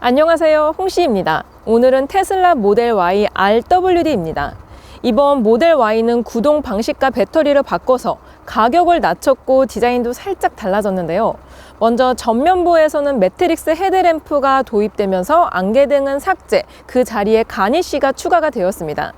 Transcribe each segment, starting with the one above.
안녕하세요, 홍씨입니다. 오늘은 테슬라 모델 Y RWD입니다. 이번 모델 Y는 구동 방식과 배터리를 바꿔서 가격을 낮췄고 디자인도 살짝 달라졌는데요. 먼저 전면부에서는 매트릭스 헤드램프가 도입되면서 안개등은 삭제, 그 자리에 가니쉬가 추가가 되었습니다.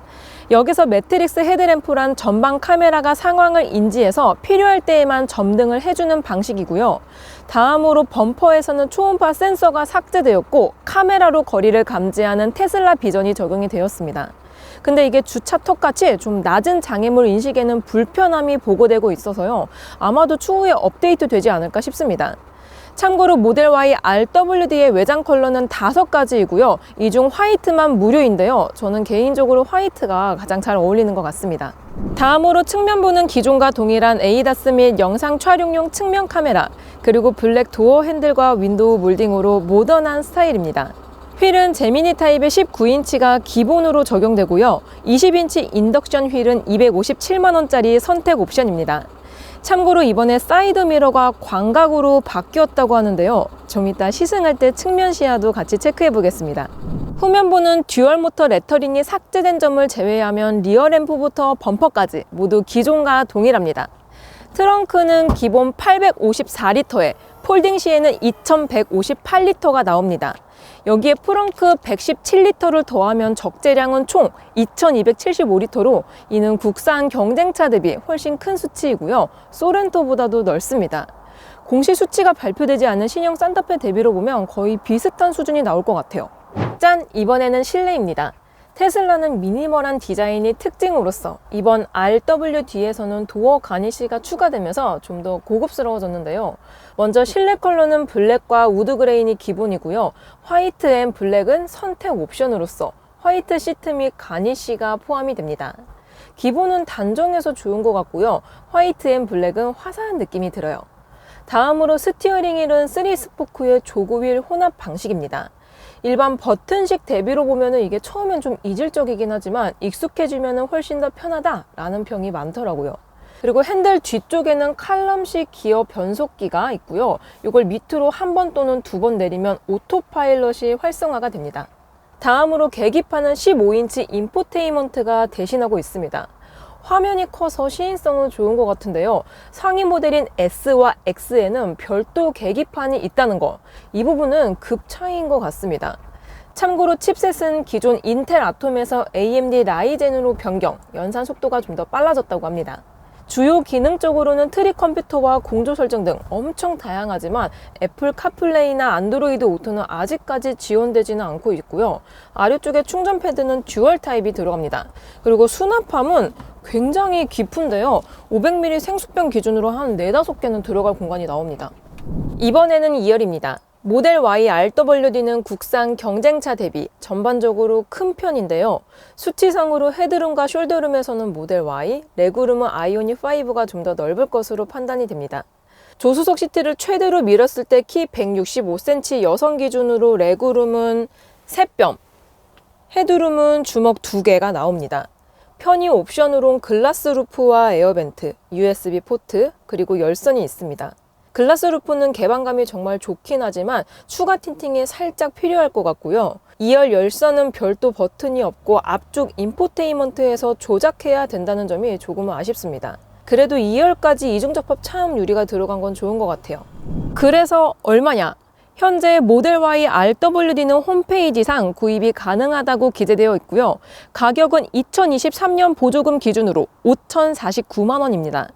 여기서 매트릭스 헤드램프란 전방 카메라가 상황을 인지해서 필요할 때에만 점등을 해주는 방식이고요. 다음으로 범퍼에서는 초음파 센서가 삭제되었고 카메라로 거리를 감지하는 테슬라 비전이 적용이 되었습니다. 근데 이게 주차 턱같이 좀 낮은 장애물 인식에는 불편함이 보고되고 있어서요. 아마도 추후에 업데이트 되지 않을까 싶습니다. 참고로 모델 Y RWD의 외장 컬러는 5가지이고요. 이 중 화이트만 무료인데요. 저는 개인적으로 화이트가 가장 잘 어울리는 것 같습니다. 다음으로 측면부는 기존과 동일한 ADAS 및 영상 촬영용 측면 카메라, 그리고 블랙 도어 핸들과 윈도우 몰딩으로 모던한 스타일입니다. 휠은 제미니 타입의 19인치가 기본으로 적용되고요. 20인치 인덕션 휠은 257만원짜리 선택 옵션입니다. 참고로 이번에 사이드미러가 광각으로 바뀌었다고 하는데요. 좀 이따 시승할 때 측면 시야도 같이 체크해 보겠습니다. 후면부는 듀얼 모터 레터링이 삭제된 점을 제외하면 리어 램프부터 범퍼까지 모두 기존과 동일합니다. 트렁크는 기본 854리터에 폴딩 시에는 2158리터가 나옵니다. 여기에 프렁크 117리터를 더하면 적재량은 총 2275리터로 이는 국산 경쟁차 대비 훨씬 큰 수치이고요. 소렌토보다도 넓습니다. 공식 수치가 발표되지 않은 신형 산타페 대비로 보면 거의 비슷한 수준이 나올 것 같아요. 짠! 이번에는 실내입니다. 테슬라는 미니멀한 디자인이 특징으로서 이번 RWD에서는 도어 가니쉬가 추가되면서 좀 더 고급스러워졌는데요. 먼저 실내 컬러는 블랙과 우드 그레인이 기본이고요. 화이트 앤 블랙은 선택 옵션으로서 화이트 시트 및 가니쉬가 포함이 됩니다. 기본은 단정해서 좋은 것 같고요. 화이트 앤 블랙은 화사한 느낌이 들어요. 다음으로 스티어링 휠은 3스포크의 조그휠 혼합 방식입니다. 일반 버튼식 대비로 보면은 이게 처음엔 좀 이질적이긴 하지만 익숙해지면은 훨씬 더 편하다라는 평이 많더라고요. 그리고 핸들 뒤쪽에는 칼럼식 기어 변속기가 있고요. 이걸 밑으로 한 번 또는 2번 내리면 오토파일럿이 활성화가 됩니다. 다음으로 계기판은 15인치 인포테인먼트가 대신하고 있습니다. 화면이 커서 시인성은 좋은 것 같은데요. 상위 모델인 S와 X에는 별도 계기판이 있다는 거, 이 부분은 급 차이인 것 같습니다. 참고로 칩셋은 기존 인텔 아톰에서 AMD 라이젠으로 변경, 연산 속도가 좀 더 빨라졌다고 합니다. 주요 기능적으로는 트리 컴퓨터와 공조 설정 등 엄청 다양하지만 애플 카플레이나 안드로이드 오토는 아직까지 지원되지는 않고 있고요. 아래쪽에 충전 패드는 듀얼 타입이 들어갑니다. 그리고 수납함은 굉장히 깊은데요. 500ml 생수병 기준으로 한 4-5개는 들어갈 공간이 나옵니다. 이번에는 2열입니다. 모델 Y RWD는 국산 경쟁차 대비 전반적으로 큰 편인데요. 수치상으로 헤드룸과 숄더룸에서는 모델 Y, 레그룸은 아이오닉 5가 좀 더 넓을 것으로 판단이 됩니다. 조수석 시트를 최대로 밀었을 때 키 165cm 여성 기준으로 레그룸은 3뼘, 헤드룸은 주먹 2개가 나옵니다. 편의 옵션으론 글라스 루프와 에어벤트, USB 포트, 그리고 열선이 있습니다. 글라스 루프는 개방감이 정말 좋긴 하지만 추가 틴팅이 살짝 필요할 것 같고요. 2열 열선은 별도 버튼이 없고 앞쪽 인포테인먼트에서 조작해야 된다는 점이 조금은 아쉽습니다. 그래도 2열까지 이중접합 차음 유리가 들어간 건 좋은 것 같아요. 그래서 얼마냐? 현재 모델 Y RWD는 홈페이지상 구입이 가능하다고 기재되어 있고요. 가격은 2023년 보조금 기준으로 5,049만원입니다.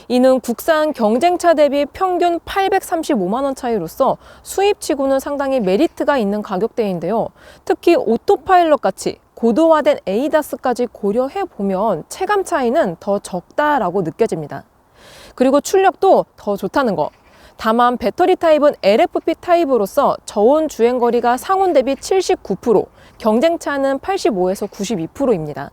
이는 국산 경쟁차 대비 평균 835만원 차이로서 수입치고는 상당히 메리트가 있는 가격대인데요. 특히 오토파일럿 같이 고도화된 ADAS까지 고려해보면 체감 차이는 더 적다라고 느껴집니다. 그리고 출력도 더 좋다는 거. 다만 배터리 타입은 LFP 타입으로서 저온 주행거리가 상온 대비 79%, 경쟁차는 85에서 92%입니다.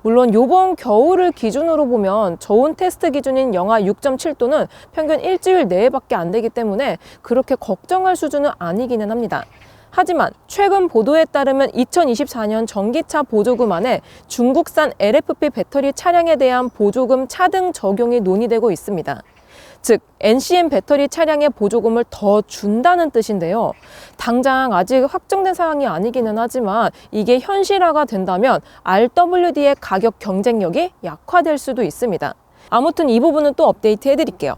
물론 이번 겨울을 기준으로 보면 저온 테스트 기준인 영하 6.7도는 평균 일주일 내외밖에 안 되기 때문에 그렇게 걱정할 수준은 아니기는 합니다. 하지만 최근 보도에 따르면 2024년 전기차 보조금 안에 중국산 LFP 배터리 차량에 대한 보조금 차등 적용이 논의되고 있습니다. 즉 NCM 배터리 차량의 보조금을 더 준다는 뜻인데요. 당장 아직 확정된 사항이 아니기는 하지만 이게 현실화가 된다면 RWD의 가격 경쟁력이 약화될 수도 있습니다. 아무튼 이 부분은 또 업데이트 해드릴게요.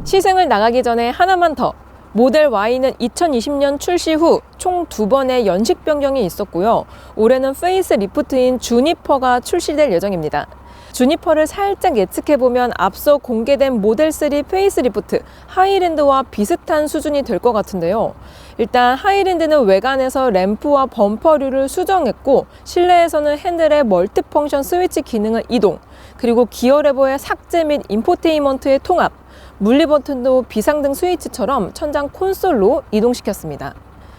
시승을 나가기 전에 하나만 더. 모델 Y는 2020년 출시 후 총 2번의 연식 변경이 있었고요. 올해는 페이스 리프트인 주니퍼가 출시될 예정입니다. 주니퍼를 살짝 예측해보면 앞서 공개된 모델 3 페이스 리프트 하이랜드와 비슷한 수준이 될 것 같은데요. 일단 하이랜드는 외관에서 램프와 범퍼류를 수정했고 실내에서는 핸들의 멀티펑션 스위치 기능을 이동, 그리고 기어 레버의 삭제 및 인포테인먼트의 통합, 물리 버튼도 비상등 스위치처럼 천장 콘솔로 이동시켰습니다.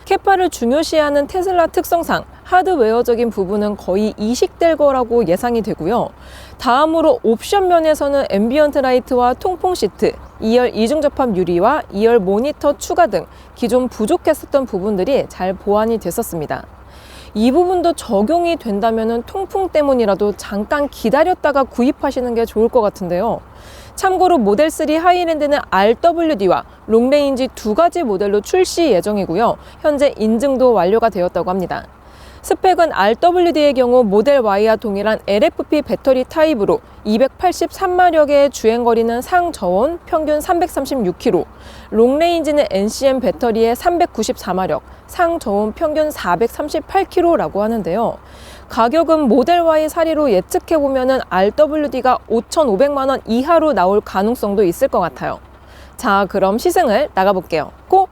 캐파를 중요시하는 테슬라 특성상 하드웨어적인 부분은 거의 이식될 거라고 예상이 되고요. 다음으로 옵션 면에서는 앰비언트 라이트와 통풍 시트, 2열 이중 접합 유리와 2열 모니터 추가 등 기존 부족했었던 부분들이 잘 보완이 됐었습니다. 이 부분도 적용이 된다면 통풍 때문이라도 잠깐 기다렸다가 구입하시는 게 좋을 것 같은데요. 참고로 모델 3 하이랜드는 RWD와 롱레인지 두 가지 모델로 출시 예정이고요. 현재 인증도 완료가 되었다고 합니다. 스펙은 RWD의 경우 모델 Y와 동일한 LFP 배터리 타입으로 283마력의 주행거리는 상저온 평균 336km, 롱레인지는 NCM 배터리의 394마력, 상저온 평균 438km라고 하는데요. 가격은 모델 Y 사리로 예측해보면 RWD가 5,500만원 이하로 나올 가능성도 있을 것 같아요. 자, 그럼 시승을 나가볼게요. 고!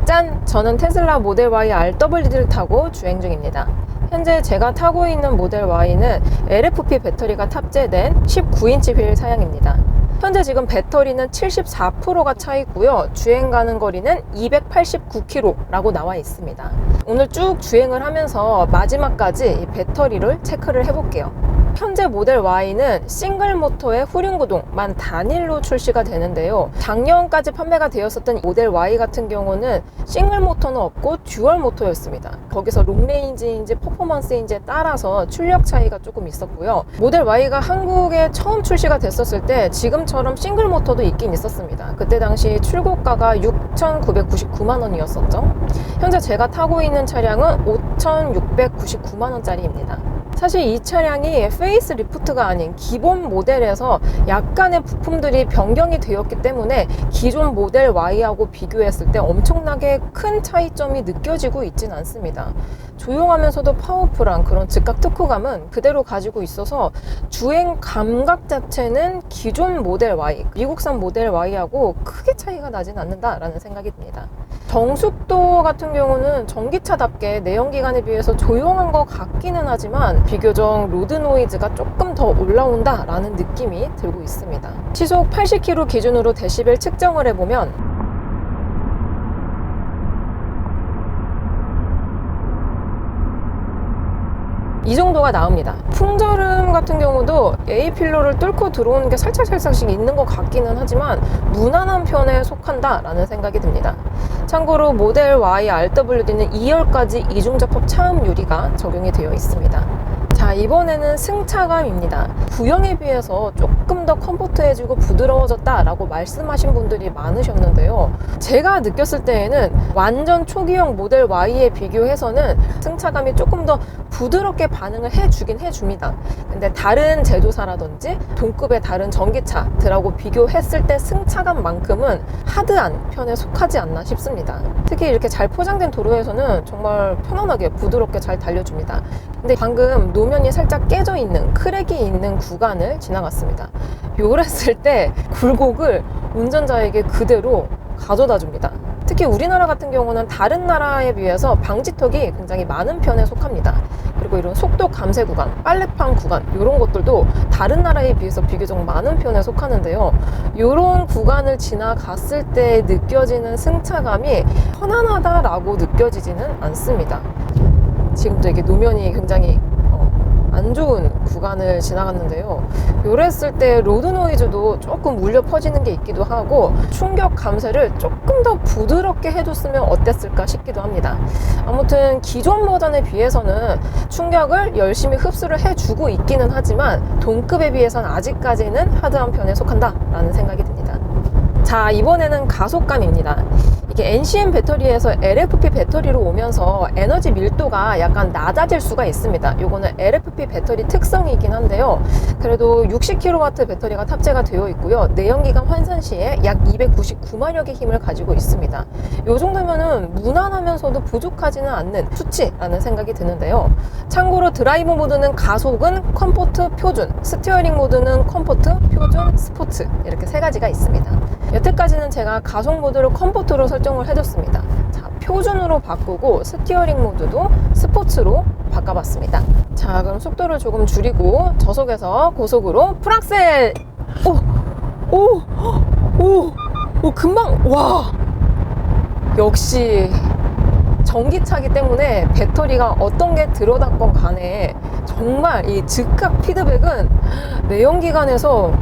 짠! 저는 테슬라 모델 Y RWD를 타고 주행 중입니다. 현재 제가 타고 있는 모델 Y는 LFP 배터리가 탑재된 19인치 휠 사양입니다. 현재 지금 배터리는 74%가 차 있고요. 주행 가는 거리는 289km라고 나와 있습니다. 오늘 쭉 주행을 하면서 마지막까지 이 배터리를 체크를 해볼게요. 현재 모델 Y는 싱글 모터의 후륜구동만 단일로 출시가 되는데요. 작년까지 판매가 되었었던 모델 Y 같은 경우는 싱글 모터는 없고 듀얼 모터였습니다. 거기서 롱레인지인지 퍼포먼스인지에 따라서 출력 차이가 조금 있었고요. 모델 Y가 한국에 처음 출시가 됐었을 때 지금처럼 싱글 모터도 있긴 있었습니다. 그때 당시 출고가가 6,999만 원이었었죠. 현재 제가 타고 있는 차량은 5,699만 원짜리입니다. 사실 이 차량이 페이스 리프트가 아닌 기본 모델에서 약간의 부품들이 변경이 되었기 때문에 기존 모델 Y하고 비교했을 때 엄청나게 큰 차이점이 느껴지고 있진 않습니다. 조용하면서도 파워풀한 그런 즉각 특후감은 그대로 가지고 있어서 주행 감각 자체는 기존 모델 Y, 미국산 모델 Y하고 크게 차이가 나진 않는다라는 생각이 듭니다. 정숙도 같은 경우는 전기차답게 내연기관에 비해서 조용한 것 같기는 하지만 비교적 로드 노이즈가 조금 더 올라온다라는 느낌이 들고 있습니다. 시속 80km 기준으로 데시벨 측정을 해보면 이 정도가 나옵니다. 풍절음 같은 경우도 A필러를 뚫고 들어오는 게 살짝씩 있는 것 같기는 하지만 무난한 편에 속한다라는 생각이 듭니다. 참고로 모델 Y RWD는 2열까지 이중접합 차음 유리가 적용이 되어 있습니다. 자, 이번에는 승차감입니다. 구형에 비해서 조금 더 컴포트해지고 부드러워졌다라고 말씀하신 분들이 많으셨는데요. 제가 느꼈을 때에는 완전 초기형 모델 Y에 비교해서는 승차감이 조금 더 부드럽게 반응을 해주긴 해줍니다. 근데 다른 제조사라든지 동급의 다른 전기차들하고 비교했을 때 승차감만큼은 하드한 편에 속하지 않나 싶습니다. 특히 이렇게 잘 포장된 도로에서는 정말 편안하게 부드럽게 잘 달려줍니다. 근데 방금 노면이 살짝 깨져 있는 크랙이 있는 구간을 지나갔습니다. 요랬을 때 굴곡을 운전자에게 그대로 가져다 줍니다. 특히 우리나라 같은 경우는 다른 나라에 비해서 방지턱이 굉장히 많은 편에 속합니다. 그리고 이런 속도 감쇄 구간, 빨래판 구간 이런 것들도 다른 나라에 비해서 비교적 많은 편에 속하는데요. 이런 구간을 지나갔을 때 느껴지는 승차감이 편안하다라고 느껴지지는 않습니다. 지금도 이게 노면이 굉장히 안 좋은 구간을 지나갔는데요. 요랬을 때 로드 노이즈도 조금 울려 퍼지는 게 있기도 하고 충격 감쇄를 조금 더 부드럽게 해줬으면 어땠을까 싶기도 합니다. 아무튼 기존 버전에 비해서는 충격을 열심히 흡수를 해주고 있기는 하지만 동급에 비해서는 아직까지는 하드한 편에 속한다 라는 생각이 듭니다. 자, 이번에는 가속감입니다. 이게 NCM 배터리에서 LFP 배터리로 오면서 에너지 밀도가 약간 낮아질 수가 있습니다. 요거는 LFP 배터리 특성이긴 한데요. 그래도 60kW 배터리가 탑재가 되어 있고요. 내연기관 환산 시에 약 299마력의 힘을 가지고 있습니다. 요 정도면은 무난하면서도 부족하지는 않는 수치라는 생각이 드는데요. 참고로 드라이브 모드는 가속은 컴포트 표준, 스티어링 모드는 컴포트 표준 스포츠 이렇게 세 가지가 있습니다. 여태까지는 제가 가속 모드를 컴포트로 설정을 해줬습니다. 자, 표준으로 바꾸고 스티어링 모드도 스포츠로 바꿔봤습니다. 자, 그럼 속도를 조금 줄이고 저속에서 고속으로 풀악셀! 오, 금방, 와! 역시 전기차기 때문에 배터리가 어떤 게 들어닿건 간에 정말 이 즉각 피드백은 내연기관에서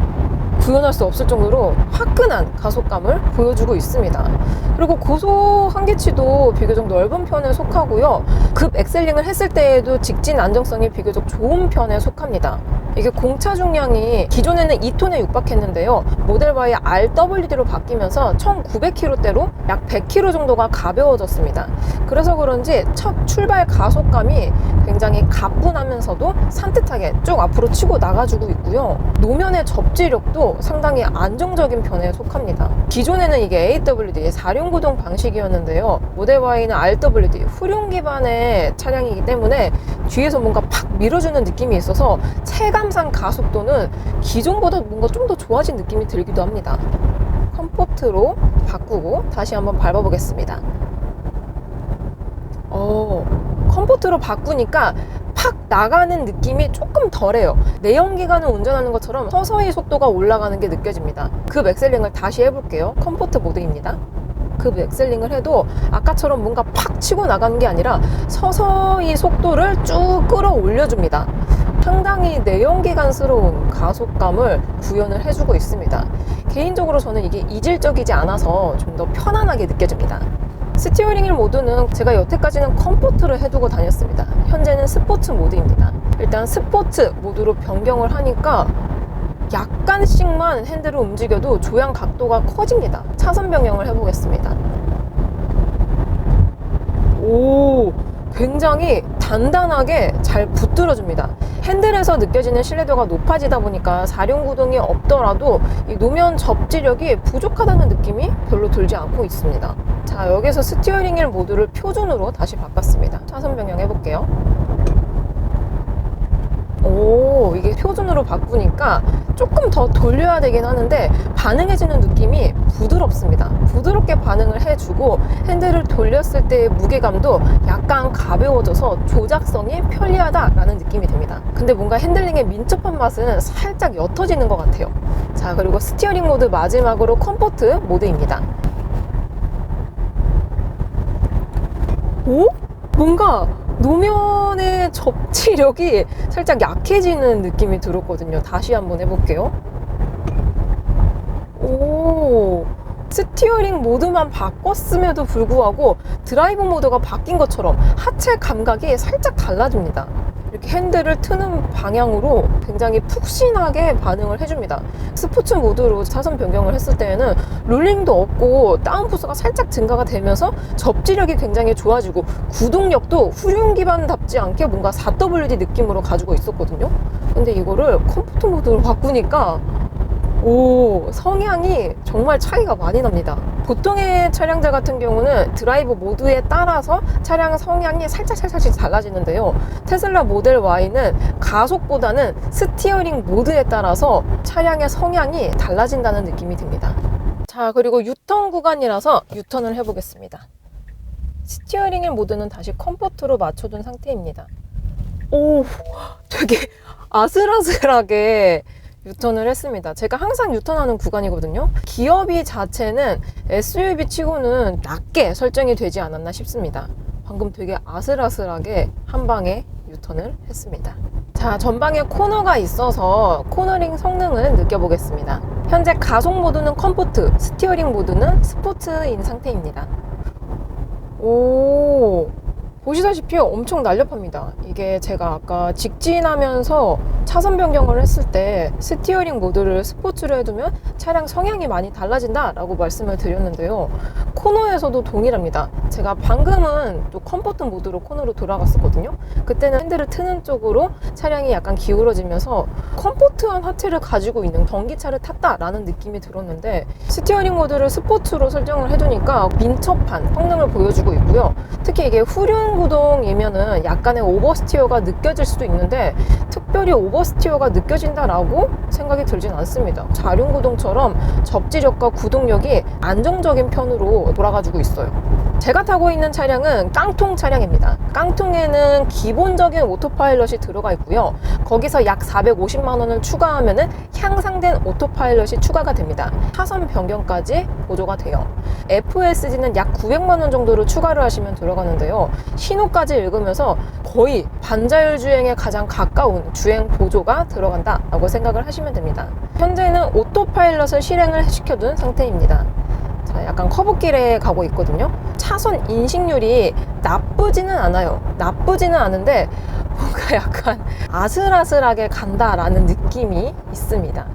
구현할 수 없을 정도로 화끈한 가속감을 보여주고 있습니다. 그리고 고속 한계치도 비교적 넓은 편에 속하고요. 급 엑셀링을 했을 때에도 직진 안정성이 비교적 좋은 편에 속합니다. 이게 공차 중량이 기존에는 2톤에 육박했는데요. 모델 Y RWD로 바뀌면서 1900km대로 약 100km 정도가 가벼워졌습니다. 그래서 그런지 첫 출발 가속감이 굉장히 가뿐하면서도 산뜻하게 쭉 앞으로 치고 나가주고 있고요. 노면의 접지력도 상당히 안정적인 편에 속합니다. 기존에는 이게 AWD 4륜구동 방식이었는데요. 모델 Y는 RWD 후륜 기반의 차량이기 때문에 뒤에서 뭔가 팍 밀어주는 느낌이 있어서 체감상 가속도는 기존보다 뭔가 좀 더 좋아진 느낌이 들기도 합니다. 컴포트로 바꾸고 다시 한번 밟아보겠습니다. 컴포트로 바꾸니까 팍 나가는 느낌이 조금 덜해요. 내연기관을 운전하는 것처럼 서서히 속도가 올라가는 게 느껴집니다. 급 엑셀링을 다시 해볼게요. 컴포트 모드입니다. 급 엑셀링을 해도 아까처럼 뭔가 팍 치고 나가는 게 아니라 서서히 속도를 쭉 끌어올려줍니다. 상당히 내연기관스러운 가속감을 구현을 해주고 있습니다. 개인적으로 저는 이게 이질적이지 않아서 좀 더 편안하게 느껴집니다. 스티어링 휠 모드는 제가 여태까지는 컴포트를 해두고 다녔습니다. 현재는 스포츠 모드입니다. 일단 스포츠 모드로 변경을 하니까 약간씩만 핸들을 움직여도 조향 각도가 커집니다. 차선 변경을 해보겠습니다. 오, 굉장히 단단하게 잘 붙들어줍니다. 핸들에서 느껴지는 신뢰도가 높아지다 보니까 4륜 구동이 없더라도 이 노면 접지력이 부족하다는 느낌이 별로 들지 않고 있습니다. 자, 여기서 스티어링 휠 모드를 표준으로 다시 바꿨습니다. 차선 변경 해볼게요. 오, 이게 표준으로 바꾸니까 조금 더 돌려야 되긴 하는데 반응해주는 느낌이 부드럽습니다. 부드럽게 반응을 해주고 핸들을 돌렸을 때의 무게감도 약간 가벼워져서 조작성이 편리하다라는 느낌이 듭니다. 근데 뭔가 핸들링의 민첩한 맛은 살짝 옅어지는 것 같아요. 자, 그리고 스티어링 모드 마지막으로 컴포트 모드입니다. 오? 뭔가 노면의 접지력이 살짝 약해지는 느낌이 들었거든요. 다시 한번 해볼게요. 오, 스티어링 모드만 바꿨음에도 불구하고 드라이브 모드가 바뀐 것처럼 하체 감각이 살짝 달라집니다. 이렇게 핸들을 트는 방향으로 굉장히 푹신하게 반응을 해줍니다. 스포츠 모드로 차선 변경을 했을 때에는 롤링도 없고 다운포스가 살짝 증가가 되면서 접지력이 굉장히 좋아지고 구동력도 후륜 기반답지 않게 뭔가 4WD 느낌으로 가지고 있었거든요. 근데 이거를 컴포트 모드로 바꾸니까 오, 성향이 정말 차이가 많이 납니다. 보통의 차량들 같은 경우는 드라이브 모드에 따라서 차량 성향이 살짝씩 달라지는데요. 테슬라 모델 Y는 가속보다는 스티어링 모드에 따라서 차량의 성향이 달라진다는 느낌이 듭니다. 자, 그리고 유턴 구간이라서 유턴을 해보겠습니다. 스티어링 휠 모드는 다시 컴포트로 맞춰둔 상태입니다. 오, 되게 아슬아슬하게 유턴을 했습니다. 제가 항상 유턴하는 구간이거든요. 기어비 자체는 SUV 치고는 낮게 설정이 되지 않았나 싶습니다. 방금 되게 아슬아슬하게 한 방에 유턴을 했습니다. 자, 전방에 코너가 있어서 코너링 성능을 느껴보겠습니다. 현재 가속 모드는 컴포트, 스티어링 모드는 스포츠인 상태입니다. 오, 보시다시피 엄청 날렵합니다. 이게 제가 아까 직진하면서 차선 변경을 했을 때 스티어링 모드를 스포츠로 해두면 차량 성향이 많이 달라진다 라고 말씀을 드렸는데요. 코너에서도 동일합니다. 제가 방금은 또 컴포트 모드로 코너로 돌아갔었거든요. 그때는 핸들을 트는 쪽으로 차량이 약간 기울어지면서 컴포트한 하체를 가지고 있는 전기차를 탔다라는 느낌이 들었는데, 스티어링 모드를 스포츠로 설정을 해두니까 민첩한 성능을 보여주고 있고요. 특히 이게 후륜 구동이면은 약간의 오버스티어가 느껴질 수도 있는데, 특별히 오버스티어가 느껴진다라고 생각이 들진 않습니다. 자륜 구동처럼 접지력과 구동력이 안정적인 편으로 돌아가지고 있어요. 제가 타고 있는 차량은 깡통 차량입니다. 깡통에는 기본적인 오토파일럿이 들어가 있고요. 거기서 약 450만 원을 추가하면은 향상된 오토파일럿이 추가가 됩니다. 차선 변경까지 보조가 돼요. FSD는 약 900만 원 정도로 추가를 하시면 들어가는데요. 신호까지 읽으면서 거의 반자율 주행에 가장 가까운 주행 보조가 들어간다라고 생각을 하시면 됩니다. 현재는 오토파일럿을 실행을 시켜둔 상태입니다. 자, 약간 커브길에 가고 있거든요. 차선 인식률이 나쁘지는 않아요. 나쁘지는 않은데 뭔가 약간 아슬아슬하게 간다라는 느낌이 있습니다.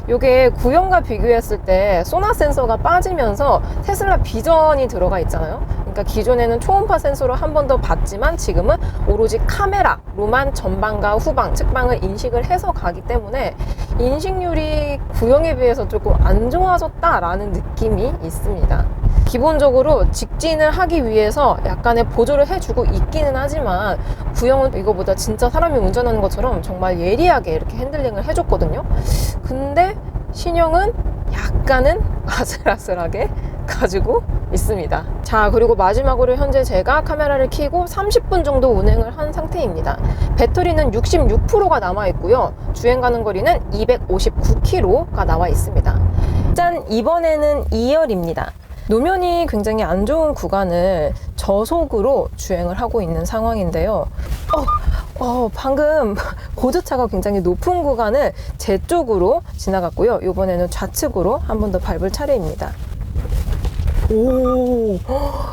이게 구형과 비교했을 때 소나 센서가 빠지면서 테슬라 비전이 들어가 있잖아요. 그러니까 기존에는 초음파 센서로 한 번 더 봤지만 지금은 오로지 카메라로만 전방과 후방, 측방을 인식을 해서 가기 때문에 인식률이 구형에 비해서 조금 안 좋아졌다라는 느낌이 있습니다. 기본적으로 직진을 하기 위해서 약간의 보조를 해주고 있기는 하지만 구형은 이거보다 진짜 사람이 운전하는 것처럼 정말 예리하게 이렇게 핸들링을 해줬거든요. 근데 신형은 약간은 아슬아슬하게 가지고 있습니다. 자, 그리고 마지막으로 현재 제가 카메라를 켜고 30분 정도 운행을 한 상태입니다. 배터리는 66%가 남아 있고요. 주행 가는 거리는 259km가 나와 있습니다. 짠! 이번에는 2열입니다. 노면이 굉장히 안 좋은 구간을 저속으로 주행을 하고 있는 상황인데요. 방금 보조차가 굉장히 높은 구간을 제 쪽으로 지나갔고요. 이번에는 좌측으로 한 번 더 밟을 차례입니다. 오,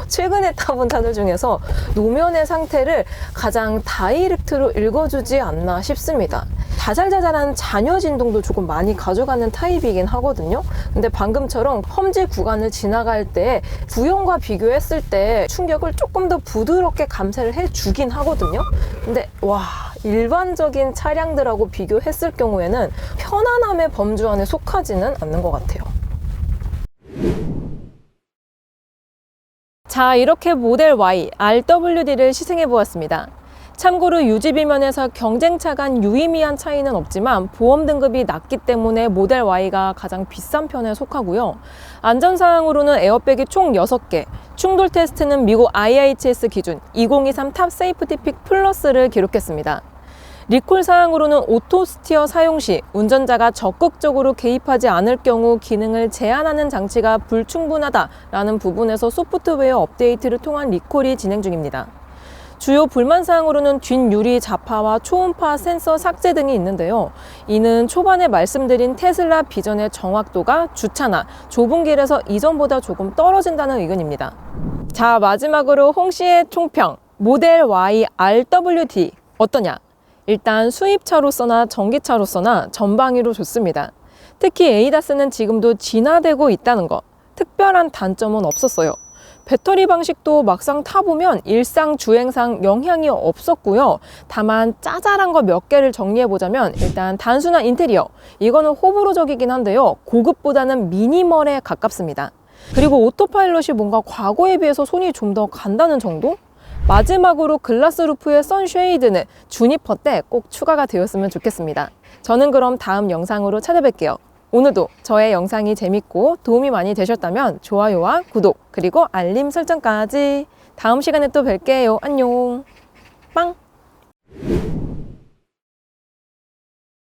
최근에 타본 차들 중에서 노면의 상태를 가장 다이렉트로 읽어주지 않나 싶습니다. 자잘자잘한 잔여 진동도 조금 많이 가져가는 타입이긴 하거든요. 근데 방금처럼 험지 구간을 지나갈 때 구형과 비교했을 때 충격을 조금 더 부드럽게 감쇄를 해주긴 하거든요. 근데 와, 일반적인 차량들하고 비교했을 경우에는 편안함의 범주 안에 속하지는 않는 것 같아요. 자, 이렇게 모델 Y, RWD를 시승해 보았습니다. 참고로 유지비 면에서 경쟁차 간 유의미한 차이는 없지만 보험 등급이 낮기 때문에 모델 Y가 가장 비싼 편에 속하고요. 안전사항으로는 에어백이 총 6개, 충돌 테스트는 미국 IIHS 기준 2023 탑 세이프티 픽 플러스를 기록했습니다. 리콜 사항으로는 오토 스티어 사용 시 운전자가 적극적으로 개입하지 않을 경우 기능을 제한하는 장치가 불충분하다라는 부분에서 소프트웨어 업데이트를 통한 리콜이 진행 중입니다. 주요 불만 사항으로는 뒷유리 자파와 초음파 센서 삭제 등이 있는데요. 이는 초반에 말씀드린 테슬라 비전의 정확도가 주차나 좁은 길에서 이전보다 조금 떨어진다는 의견입니다. 자, 마지막으로 홍 씨의 총평, 모델 Y RWD 어떠냐? 일단 수입차로서나 전기차로서나 전방위로 좋습니다. 특히 에이다스는 지금도 진화되고 있다는 것, 특별한 단점은 없었어요. 배터리 방식도 막상 타보면 일상 주행상 영향이 없었고요. 다만 짜잘한 거 몇 개를 정리해보자면 일단 단순한 인테리어, 이거는 호불호적이긴 한데요. 고급보다는 미니멀에 가깝습니다. 그리고 오토파일럿이 뭔가 과거에 비해서 손이 좀 더 간다는 정도? 마지막으로 글라스 루프의 선쉐이드는 주니퍼 때 꼭 추가가 되었으면 좋겠습니다. 저는 그럼 다음 영상으로 찾아뵐게요. 오늘도 저의 영상이 재밌고 도움이 많이 되셨다면 좋아요와 구독 그리고 알림 설정까지. 다음 시간에 또 뵐게요. 안녕. 빵!